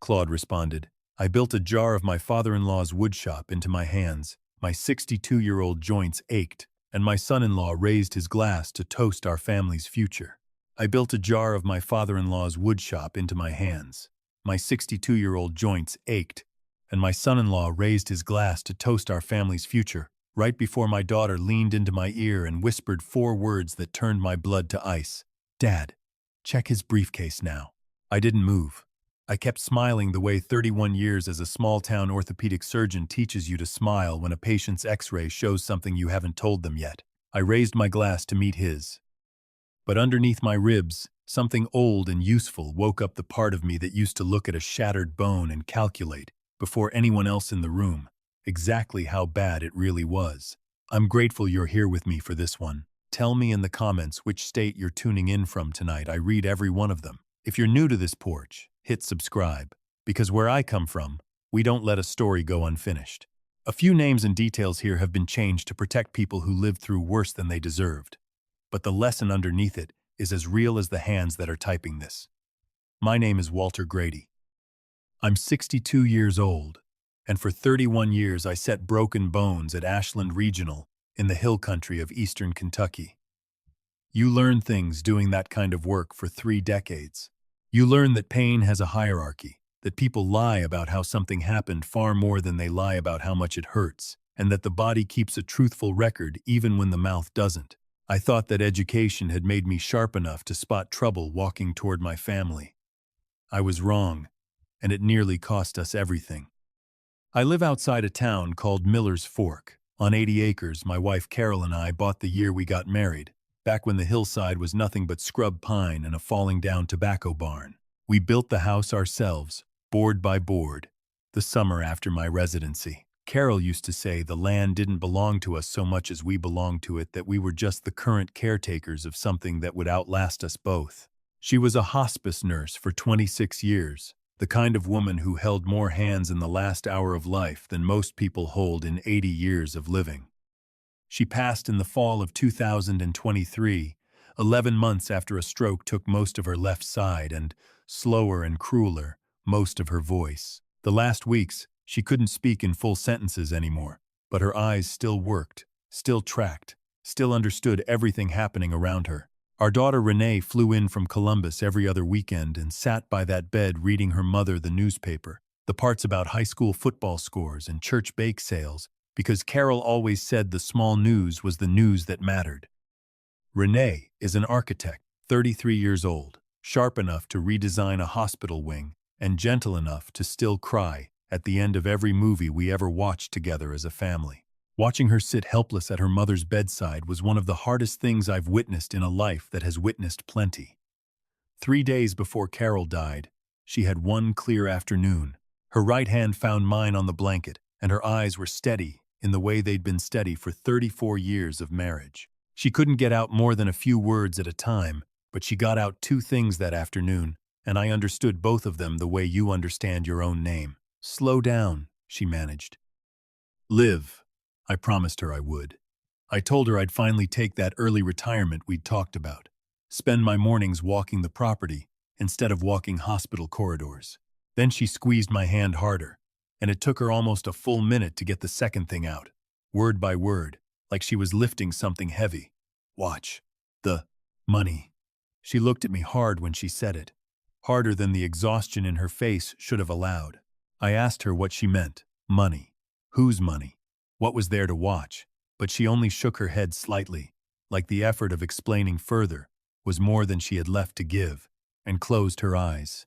Claude responded. I built a jar of my father-in-law's woodshop into my hands. My 62-year-old joints ached, and my son-in-law raised his glass to toast our family's future. I built a jar of my father-in-law's woodshop into my hands. My 62-year-old joints ached, and my son-in-law raised his glass to toast our family's future, right before my daughter leaned into my ear and whispered 4 words that turned my blood to ice. Dad, check his briefcase now. I didn't move. I kept smiling the way 31 years as a small-town orthopedic surgeon teaches you to smile when a patient's x-ray shows something you haven't told them yet. I raised my glass to meet his. But underneath my ribs, something old and useful woke up the part of me that used to look at a shattered bone and calculate, before anyone else in the room, exactly how bad it really was. I'm grateful you're here with me for this one. Tell me in the comments which state you're tuning in from tonight. I read every one of them. If you're new to this porch, hit subscribe, because where I come from, we don't let a story go unfinished. A few names and details here have been changed to protect people who lived through worse than they deserved. But the lesson underneath it is as real as the hands that are typing this. My name is Walter Grady. I'm 62 years old, and for 31 years I set broken bones at Ashland Regional in the hill country of eastern Kentucky. You learn things doing that kind of work for 3 decades. You learn that pain has a hierarchy, that people lie about how something happened far more than they lie about how much it hurts, and that the body keeps a truthful record even when the mouth doesn't. I thought that education had made me sharp enough to spot trouble walking toward my family. I was wrong, and it nearly cost us everything. I live outside a town called Miller's Fork. On 80 acres, my wife Carol and I bought the year we got married, back when the hillside was nothing but scrub pine and a falling-down tobacco barn. We built the house ourselves, board by board, the summer after my residency. Carol used to say the land didn't belong to us so much as we belonged to it, that we were just the current caretakers of something that would outlast us both. She was a hospice nurse for 26 years, the kind of woman who held more hands in the last hour of life than most people hold in 80 years of living. She passed in the fall of 2023, 11 months after a stroke took most of her left side and, slower and crueler, most of her voice. The last weeks, she couldn't speak in full sentences anymore, but her eyes still worked, still tracked, still understood everything happening around her. Our daughter Renee flew in from Columbus every other weekend and sat by that bed reading her mother the newspaper, the parts about high school football scores and church bake sales, because Carol always said the small news was the news that mattered. Renee is an architect, 33 years old, sharp enough to redesign a hospital wing, and gentle enough to still cry at the end of every movie we ever watched together as a family. Watching her sit helpless at her mother's bedside was one of the hardest things I've witnessed in a life that has witnessed plenty. 3 days before Carol died, she had one clear afternoon. Her right hand found mine on the blanket, and her eyes were steady in the way they'd been steady for 34 years of marriage. She couldn't get out more than a few words at a time, but she got out 2 things that afternoon, and I understood both of them the way you understand your own name. Slow down, she managed. Live. I promised her I would. I told her I'd finally take that early retirement we'd talked about, spend my mornings walking the property instead of walking hospital corridors. Then she squeezed my hand harder, and it took her almost a full minute to get the second thing out, word by word, like she was lifting something heavy. Watch. The money. She looked at me hard when she said it, harder than the exhaustion in her face should have allowed. I asked her what she meant. Money. Whose money? What was there to watch? But she only shook her head slightly, like the effort of explaining further was more than she had left to give, and closed her eyes.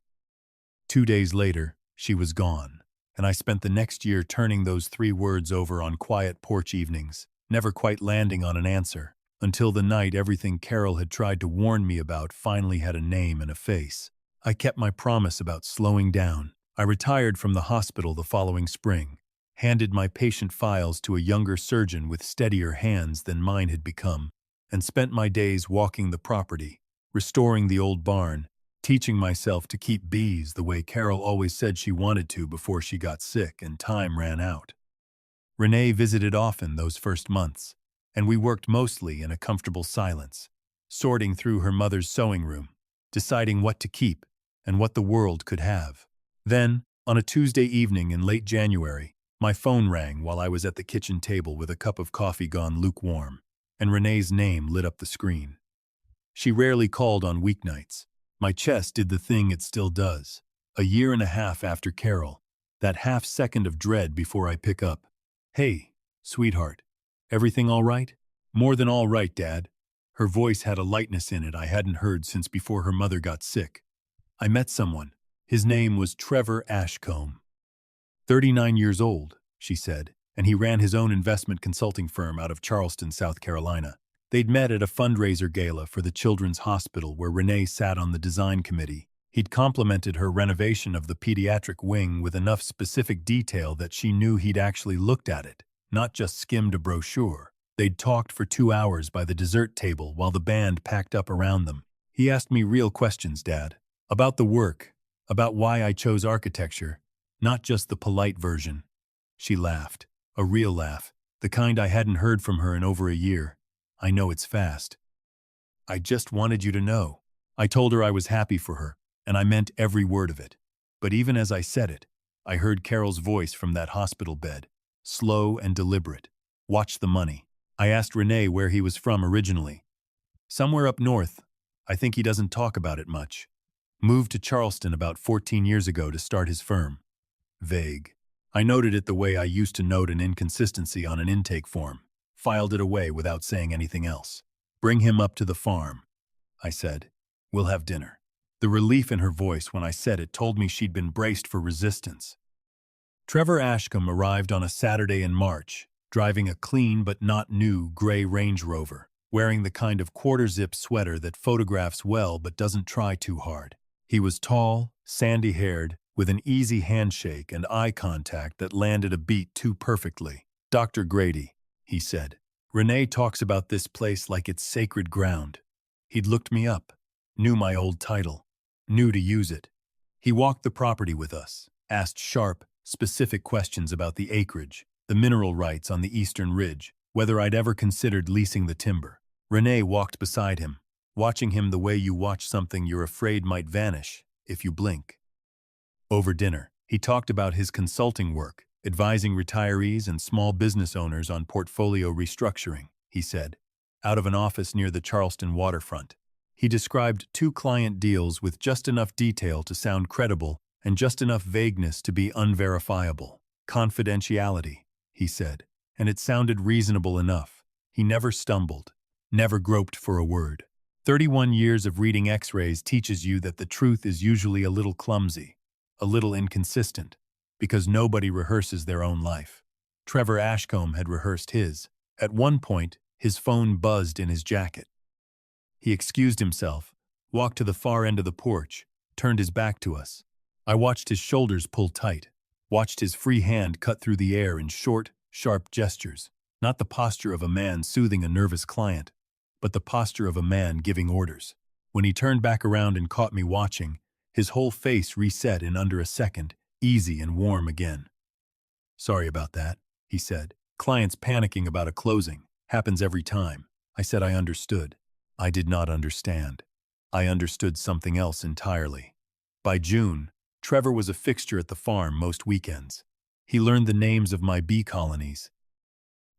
2 days later, she was gone, and I spent the next year turning those 3 words over on quiet porch evenings, never quite landing on an answer, until the night everything Carol had tried to warn me about finally had a name and a face. I kept my promise about slowing down. I retired from the hospital the following spring, handed my patient files to a younger surgeon with steadier hands than mine had become, and spent my days walking the property, restoring the old barn, teaching myself to keep bees the way Carol always said she wanted to before she got sick and time ran out. Renee visited often those first months, and we worked mostly in a comfortable silence, sorting through her mother's sewing room, deciding what to keep and what the world could have. Then, on a Tuesday evening in late January, my phone rang while I was at the kitchen table with a cup of coffee gone lukewarm, and Renee's name lit up the screen. She rarely called on weeknights. My chest did the thing it still does. A year and a half after Carol, that half second of dread before I pick up. Hey, sweetheart, everything all right? More than all right, Dad. Her voice had a lightness in it I hadn't heard since before her mother got sick. I met someone. His name was Trevor Ashcombe. 39 years old, she said, and he ran his own investment consulting firm out of Charleston, South Carolina. They'd met at a fundraiser gala for the Children's Hospital where Renee sat on the design committee. He'd complimented her renovation of the pediatric wing with enough specific detail that she knew he'd actually looked at it, not just skimmed a brochure. They'd talked for 2 hours by the dessert table while the band packed up around them. He asked me real questions, Dad. About the work, about why I chose architecture, not just the polite version. She laughed, a real laugh, the kind I hadn't heard from her in over a year. I know it's fast. I just wanted you to know. I told her I was happy for her, and I meant every word of it. But even as I said it, I heard Carol's voice from that hospital bed, slow and deliberate. Watch the money. I asked Renee where he was from originally. Somewhere up north. I think he doesn't talk about it much. Moved to Charleston about 14 years ago to start his firm. Vague. I noted it the way I used to note an inconsistency on an intake form. Filed it away without saying anything else. Bring him up to the farm, I said. We'll have dinner. The relief in her voice when I said it told me she'd been braced for resistance. Trevor Ashcombe arrived on a Saturday in March, driving a clean but not new gray Range Rover, wearing the kind of quarter-zip sweater that photographs well but doesn't try too hard. He was tall, sandy-haired, with an easy handshake and eye contact that landed a beat too perfectly. Dr. Grady, he said. Renee talks about this place like it's sacred ground. He'd looked me up, knew my old title, knew to use it. He walked the property with us, asked sharp, specific questions about the acreage, the mineral rights on the eastern ridge, whether I'd ever considered leasing the timber. Renee walked beside him, watching him the way you watch something you're afraid might vanish if you blink. Over dinner, he talked about his consulting work, advising retirees and small business owners on portfolio restructuring, he said, out of an office near the Charleston waterfront. He described 2 client deals with just enough detail to sound credible and just enough vagueness to be unverifiable. Confidentiality, he said, and it sounded reasonable enough. He never stumbled, never groped for a word. 31 years of reading X-rays teaches you that the truth is usually a little clumsy, a little inconsistent, because nobody rehearses their own life. Trevor Ashcombe had rehearsed his. At one point, his phone buzzed in his jacket. He excused himself, walked to the far end of the porch, turned his back to us. I watched his shoulders pull tight, watched his free hand cut through the air in short, sharp gestures, not the posture of a man soothing a nervous client, but the posture of a man giving orders. When he turned back around and caught me watching, his whole face reset in under a second, easy and warm again. Sorry about that, he said. Clients panicking about a closing. Happens every time. I said I understood. I did not understand. I understood something else entirely. By June, Trevor was a fixture at the farm most weekends. He learned the names of my bee colonies.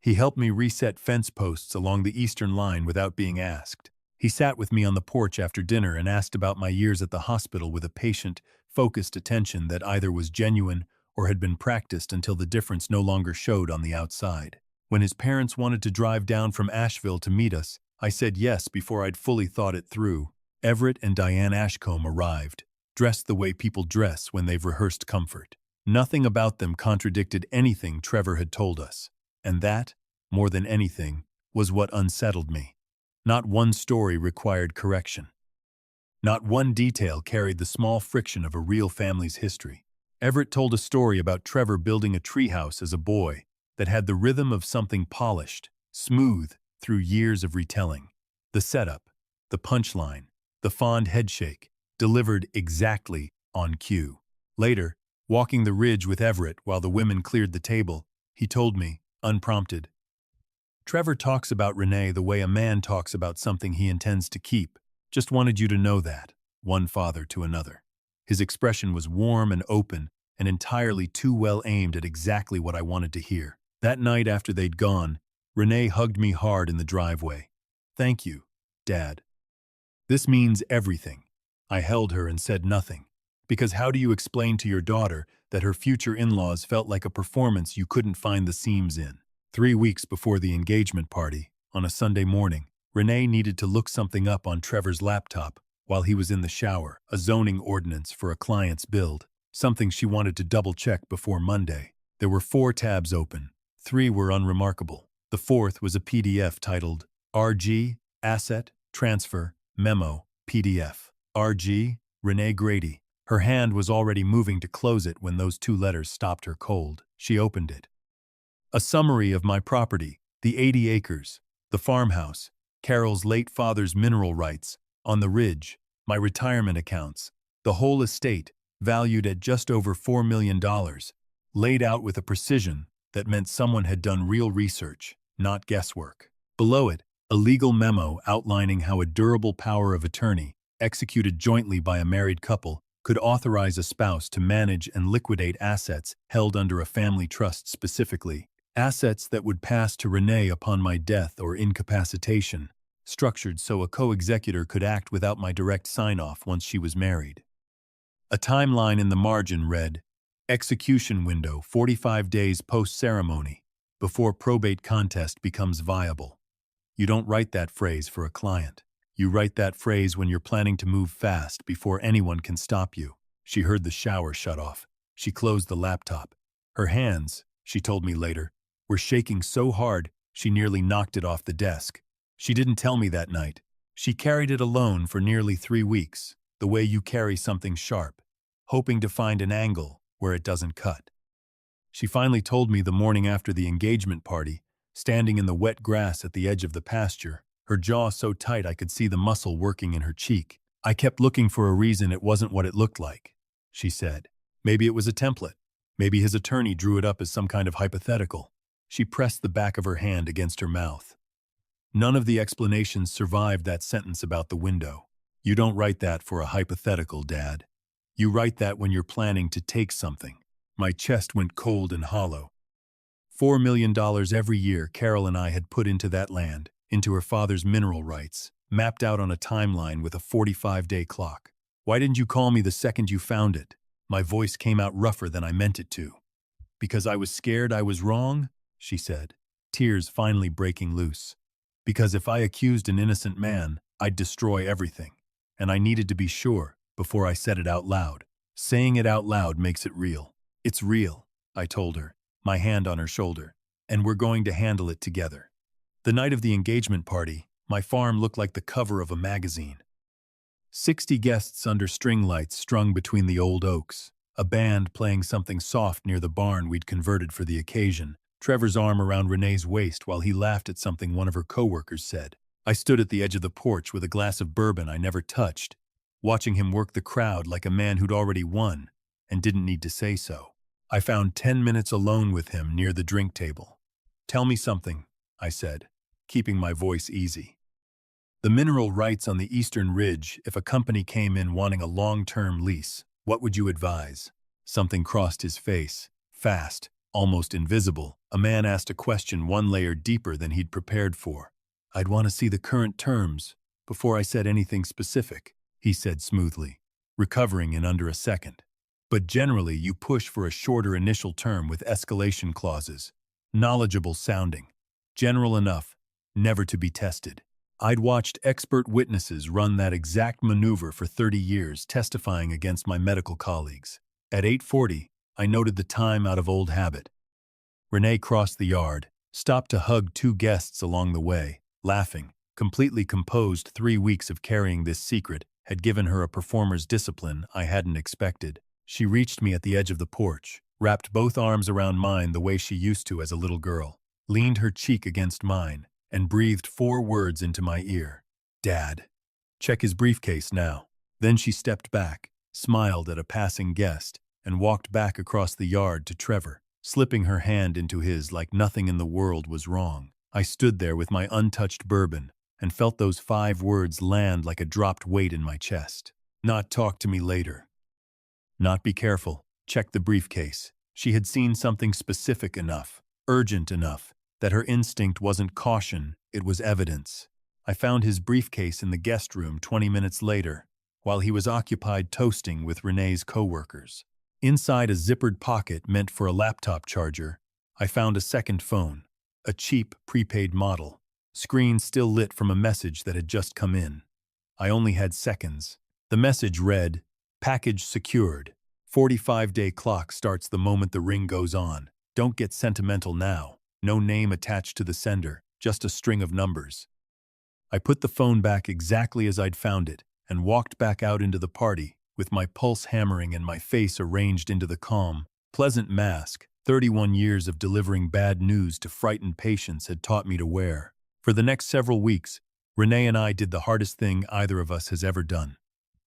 He helped me reset fence posts along the eastern line without being asked. He sat with me on the porch after dinner and asked about my years at the hospital with a patient, focused attention that either was genuine or had been practiced until the difference no longer showed on the outside. When his parents wanted to drive down from Asheville to meet us, I said yes before I'd fully thought it through. Everett and Diane Ashcombe arrived, dressed the way people dress when they've rehearsed comfort. Nothing about them contradicted anything Trevor had told us. And that, more than anything, was what unsettled me. Not one story required correction. Not one detail carried the small friction of a real family's history. Everett told a story about Trevor building a treehouse as a boy that had the rhythm of something polished, smooth, through years of retelling. The setup, the punchline, the fond headshake, delivered exactly on cue. Later, walking the ridge with Everett while the women cleared the table, he told me, unprompted, Trevor talks about Renee the way a man talks about something he intends to keep. Just wanted you to know that, one father to another. His expression was warm and open, and entirely too well aimed at exactly what I wanted to hear. That night after they'd gone, Renee hugged me hard in the driveway. "Thank you, Dad. This means everything." I held her and said nothing. Because how do you explain to your daughter that her future in-laws felt like a performance you couldn't find the seams in? 3 weeks before the engagement party, on a Sunday morning, Renee needed to look something up on Trevor's laptop while he was in the shower, a zoning ordinance for a client's build, something she wanted to double-check before Monday. There were 4 tabs open. 3 were unremarkable. The 4th was a PDF titled RG, Asset, Transfer, Memo, PDF. RG, Renee Grady. Her hand was already moving to close it when those 2 letters stopped her cold. She opened it. A summary of my property, the 80 acres, the farmhouse, Carol's late father's mineral rights, on the ridge, my retirement accounts, the whole estate, valued at just over $4 million, laid out with a precision that meant someone had done real research, not guesswork. Below it, a legal memo outlining how a durable power of attorney, executed jointly by a married couple, could authorize a spouse to manage and liquidate assets held under a family trust specifically, assets that would pass to Renee upon my death or incapacitation, structured so a co-executor could act without my direct sign-off once she was married. A timeline in the margin read, execution window 45 days post-ceremony, before probate contest becomes viable. You don't write that phrase for a client. You write that phrase when you're planning to move fast before anyone can stop you. She heard the shower shut off. She closed the laptop. Her hands, she told me later, were shaking so hard she nearly knocked it off the desk. She didn't tell me that night. She carried it alone for nearly 3 weeks, the way you carry something sharp, hoping to find an angle where it doesn't cut. She finally told me the morning after the engagement party, standing in the wet grass at the edge of the pasture, her jaw so tight I could see the muscle working in her cheek. "I kept looking for a reason it wasn't what it looked like," she said. "Maybe it was a template. Maybe his attorney drew it up as some kind of hypothetical." She pressed the back of her hand against her mouth. None of the explanations survived that sentence about the window. You don't write that for a hypothetical, Dad. You write that when you're planning to take something. My chest went cold and hollow. $4 million every year Carol and I had put into that land, into her father's mineral rights, mapped out on a timeline with a 45-day clock. "Why didn't you call me the second you found it?" My voice came out rougher than I meant it to. "Because I was scared I was wrong," she said, tears finally breaking loose. "Because if I accused an innocent man, I'd destroy everything. And I needed to be sure before I said it out loud. Saying it out loud makes it real." "It's real," I told her, my hand on her shoulder, "and we're going to handle it together." The night of the engagement party, my farm looked like the cover of a magazine. 60 guests under string lights strung between the old oaks, a band playing something soft near the barn we'd converted for the occasion, Trevor's arm around Renee's waist while he laughed at something one of her coworkers said. I stood at the edge of the porch with a glass of bourbon I never touched, watching him work the crowd like a man who'd already won and didn't need to say so. I found 10 minutes alone with him near the drink table. "Tell me something," I said, keeping my voice easy. "The mineral rights on the eastern ridge, if a company came in wanting a long-term lease, what would you advise?" Something crossed his face, fast, almost invisible. A man asked a question one layer deeper than he'd prepared for. "I'd want to see the current terms before I said anything specific," he said smoothly, recovering in under a second. "But generally you push for a shorter initial term with escalation clauses, knowledgeable sounding, general enough, never to be tested." I'd watched expert witnesses run that exact maneuver for 30 years, testifying against my medical colleagues. At 8:40, I noted the time out of old habit. Renee crossed the yard, stopped to hug 2 guests along the way, laughing, completely composed. 3 weeks of carrying this secret had given her a performer's discipline I hadn't expected. She reached me at the edge of the porch, wrapped both arms around mine the way she used to as a little girl, leaned her cheek against mine, and breathed 4 words into my ear. "Dad. Check his briefcase now." Then she stepped back, smiled at a passing guest, and walked back across the yard to Trevor, slipping her hand into his like nothing in the world was wrong. I stood there with my untouched bourbon and felt those 5 words land like a dropped weight in my chest. "Not talk to me later." Not be careful. Check the briefcase. She had seen something specific enough, urgent enough, that her instinct wasn't caution, it was evidence. I found his briefcase in the guest room 20 minutes later, while he was occupied toasting with Renee's coworkers. Inside a zippered pocket meant for a laptop charger, I found a second phone, a cheap, prepaid model, screen still lit from a message that had just come in. I only had seconds. The message read, "Package secured. 45-day clock starts the moment the ring goes on. Don't get sentimental now." No name attached to the sender, just a string of numbers. I put the phone back exactly as I'd found it and walked back out into the party, with my pulse hammering and my face arranged into the calm, pleasant mask 31 years of delivering bad news to frightened patients had taught me to wear. For the next several weeks, Renee and I did the hardest thing either of us has ever done.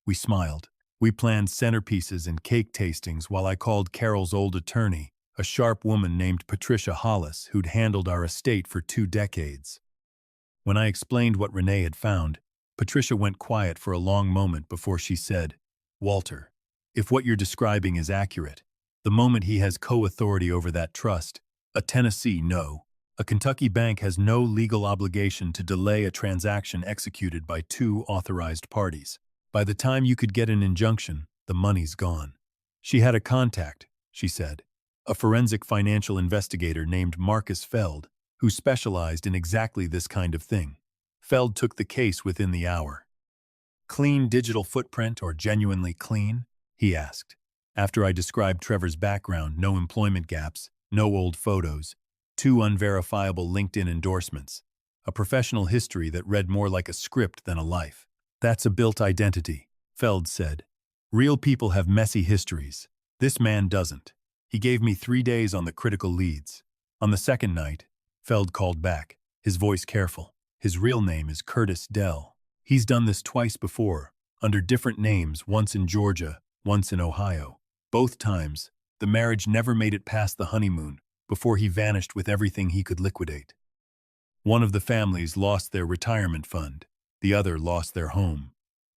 We smiled. We planned centerpieces and cake tastings while I called Carol's old attorney, a sharp woman named Patricia Hollis, who'd handled our estate for 2 decades. When I explained what Renee had found, Patricia went quiet for a long moment before she said, "Walter, if what you're describing is accurate, the moment he has co-authority over that trust, a Tennessee no. A Kentucky bank has no legal obligation to delay a transaction executed by 2 authorized parties. By the time you could get an injunction, the money's gone." She had a contact, she said, a forensic financial investigator named Marcus Feld, who specialized in exactly this kind of thing. Feld took the case within the hour. "Clean digital footprint or genuinely clean?" he asked. After I described Trevor's background, no employment gaps, no old photos, 2 unverifiable LinkedIn endorsements, a professional history that read more like a script than a life. "That's a built identity," Feld said. "Real people have messy histories. This man doesn't." He gave me 3 days on the critical leads. On the second night, Feld called back, his voice careful. "His real name is Curtis Dell. He's done this twice before, under different names, once in Georgia, once in Ohio. Both times, the marriage never made it past the honeymoon before he vanished with everything he could liquidate. One of the families lost their retirement fund. The other lost their home."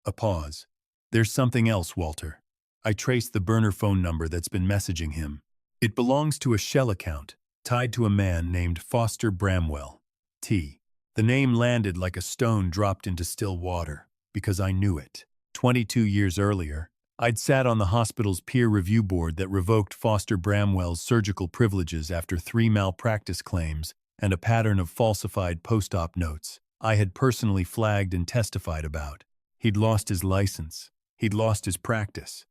A pause. "There's something else, Walter." I traced the burner phone number that's been messaging him. "It belongs to a shell account, tied to a man named Foster Bramwell. T. The name landed like a stone dropped into still water, because I knew it. 22 years earlier, I'd sat on the hospital's peer review board that revoked Foster Bramwell's surgical privileges after 3 malpractice claims and a pattern of falsified post-op notes I had personally flagged and testified about. He'd lost his license. He'd lost his practice.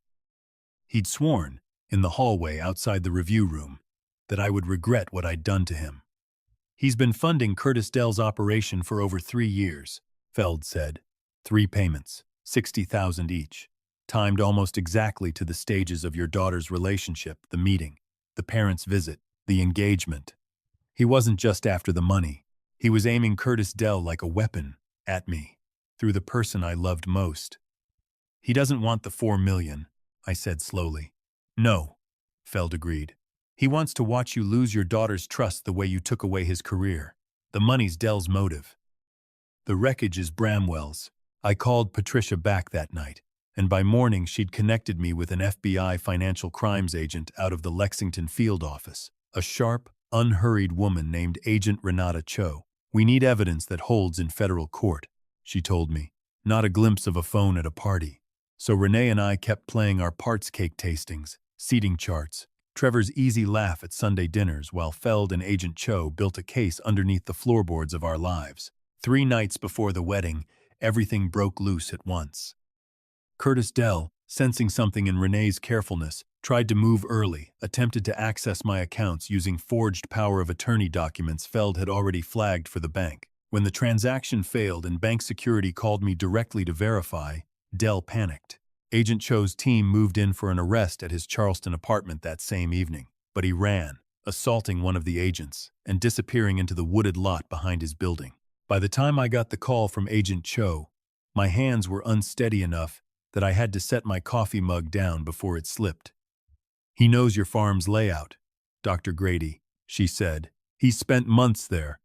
He'd sworn, in the hallway outside the review room, that I would regret what I'd done to him. He's been funding Curtis Dell's operation for over 3 years, Feld said. 3 payments, $60,000 each, timed almost exactly to the stages of your daughter's relationship, the meeting, the parents' visit, the engagement. He wasn't just after the money. He was aiming Curtis Dell like a weapon at me, through the person I loved most. He doesn't want the $4 million, I said slowly. No, Feld agreed. He wants to watch you lose your daughter's trust the way you took away his career. The money's Dell's motive. The wreckage is Bramwell's. I called Patricia back that night, and by morning she'd connected me with an FBI financial crimes agent out of the Lexington field office, a sharp, unhurried woman named Agent Renata Cho. "We need evidence that holds in federal court," she told me, not a glimpse of a phone at a party. So Renee and I kept playing our parts cake tastings, seating charts, Trevor's easy laugh at Sunday dinners while Feld and Agent Cho built a case underneath the floorboards of our lives. 3 nights before the wedding, everything broke loose at once. Curtis Dell, sensing something in Renee's carefulness, tried to move early, attempted to access my accounts using forged power of attorney documents Feld had already flagged for the bank. When the transaction failed and bank security called me directly to verify, Dell panicked. Agent Cho's team moved in for an arrest at his Charleston apartment that same evening, but he ran, assaulting one of the agents and disappearing into the wooded lot behind his building. By the time I got the call from Agent Cho, my hands were unsteady enough that I had to set my coffee mug down before it slipped. "He knows your farm's layout, Dr. Grady," she said. "He's spent months there.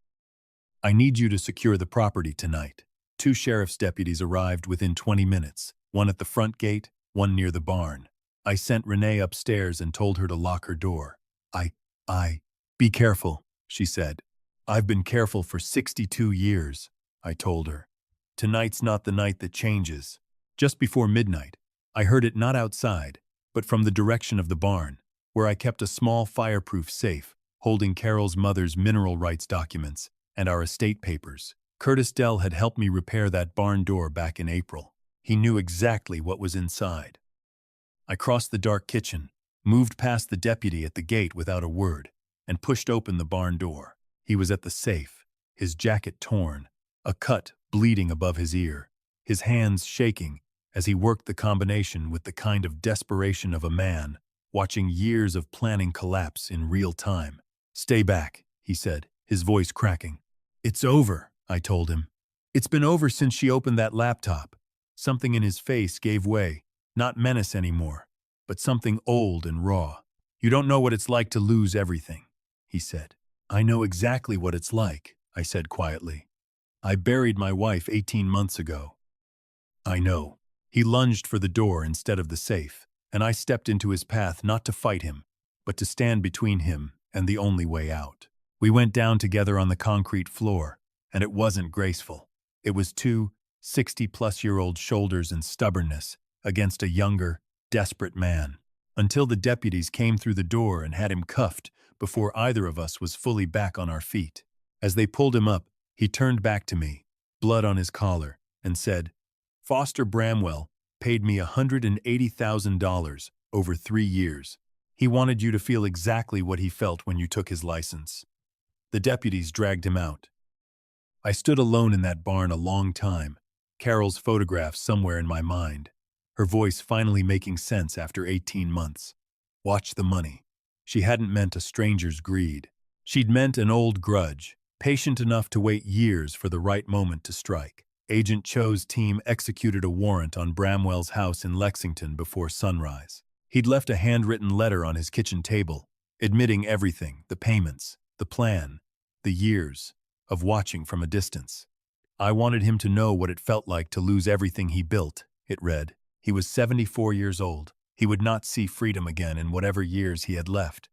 I need you to secure the property tonight." 2 sheriff's deputies arrived within 20 minutes, one at the front gate, one near the barn. I sent Renee upstairs and told her to lock her door. I, be careful, she said. I've been careful for 62 years, I told her. Tonight's not the night that changes. Just before midnight, I heard it not outside, but from the direction of the barn, where I kept a small fireproof safe, holding Carol's mother's mineral rights documents and our estate papers. Curtis Dell had helped me repair that barn door back in April. He knew exactly what was inside. I crossed the dark kitchen, moved past the deputy at the gate without a word, and pushed open the barn door. He was at the safe, his jacket torn, a cut bleeding above his ear, his hands shaking as he worked the combination with the kind of desperation of a man watching years of planning collapse in real time. "Stay back," he said, his voice cracking. "It's over," I told him. "It's been over since she opened that laptop." Something in his face gave way, not menace anymore, but something old and raw. "You don't know what it's like to lose everything," he said. "I know exactly what it's like," I said quietly. "I buried my wife 18 months ago." "I know." He lunged for the door instead of the safe, and I stepped into his path not to fight him, but to stand between him and the only way out. We went down together on the concrete floor, and it wasn't graceful. It was two 60-plus-year-old shoulders and stubbornness against a younger, desperate man, until the deputies came through the door and had him cuffed before either of us was fully back on our feet. As they pulled him up, he turned back to me, blood on his collar, and said, "Foster Bramwell paid me $180,000 over 3 years. He wanted you to feel exactly what he felt when you took his license." The deputies dragged him out. I stood alone in that barn a long time, Carol's photograph somewhere in my mind, her voice finally making sense after 18 months. Watch the money. She hadn't meant a stranger's greed. She'd meant an old grudge, patient enough to wait years for the right moment to strike. Agent Cho's team executed a warrant on Bramwell's house in Lexington before sunrise. He'd left a handwritten letter on his kitchen table, admitting everything, the payments, the plan, the years of watching from a distance. "I wanted him to know what it felt like to lose everything he built," it read. He was 74 years old. He would not see freedom again in whatever years he had left.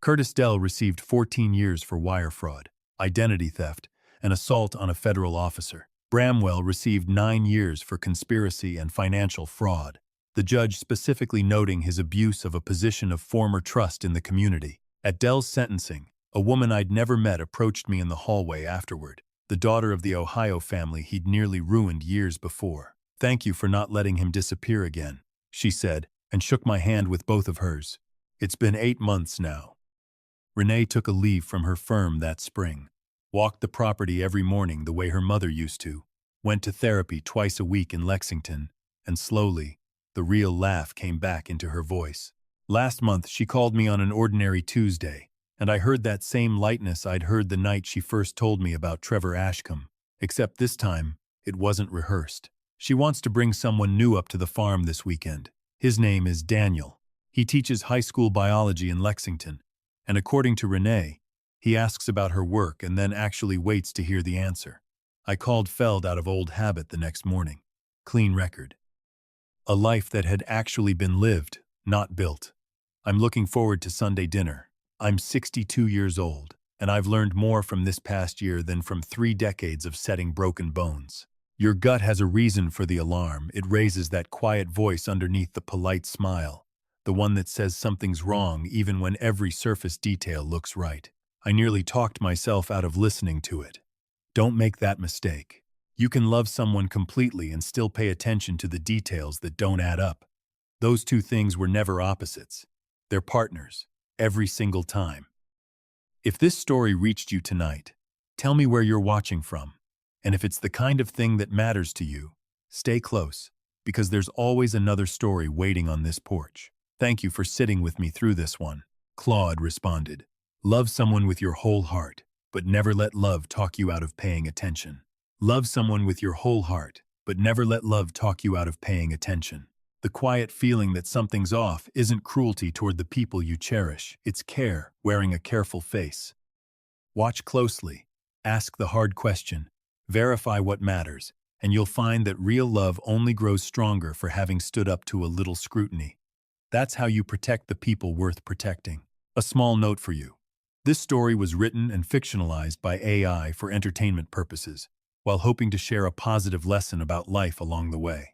Curtis Dell received 14 years for wire fraud, identity theft, and assault on a federal officer. Bramwell received 9 years for conspiracy and financial fraud, the judge specifically noting his abuse of a position of former trust in the community. At Dell's sentencing, a woman I'd never met approached me in the hallway afterward, the daughter of the Ohio family he'd nearly ruined years before. "Thank you for not letting him disappear again," she said, and shook my hand with both of hers. "It's been 8 months now." Renee took a leave from her firm that spring, walked the property every morning the way her mother used to, went to therapy twice a week in Lexington, and slowly, the real laugh came back into her voice. Last month, she called me on an ordinary Tuesday, and I heard that same lightness I'd heard the night she first told me about Trevor Ashcombe, except this time, it wasn't rehearsed. She wants to bring someone new up to the farm this weekend. His name is Daniel. He teaches high school biology in Lexington, and according to Renee, he asks about her work and then actually waits to hear the answer. I called Feld out of old habit the next morning. Clean record. A life that had actually been lived, not built. I'm looking forward to Sunday dinner. I'm 62 years old, and I've learned more from this past year than from 3 decades of setting broken bones. Your gut has a reason for the alarm. It raises that quiet voice underneath the polite smile, the one that says something's wrong even when every surface detail looks right. I nearly talked myself out of listening to it. Don't make that mistake. You can love someone completely and still pay attention to the details that don't add up. Those two things were never opposites. They're partners, every single time. If this story reached you tonight, tell me where you're watching from. And if it's the kind of thing that matters to you, stay close, because there's always another story waiting on this porch. Thank you for sitting with me through this one. Claude responded, "Love someone with your whole heart, but never let love talk you out of paying attention." Love someone with your whole heart, but never let love talk you out of paying attention. The quiet feeling that something's off isn't cruelty toward the people you cherish. It's care, wearing a careful face. Watch closely, ask the hard question, verify what matters, and you'll find that real love only grows stronger for having stood up to a little scrutiny. That's how you protect the people worth protecting. A small note for you. This story was written and fictionalized by AI for entertainment purposes, while hoping to share a positive lesson about life along the way.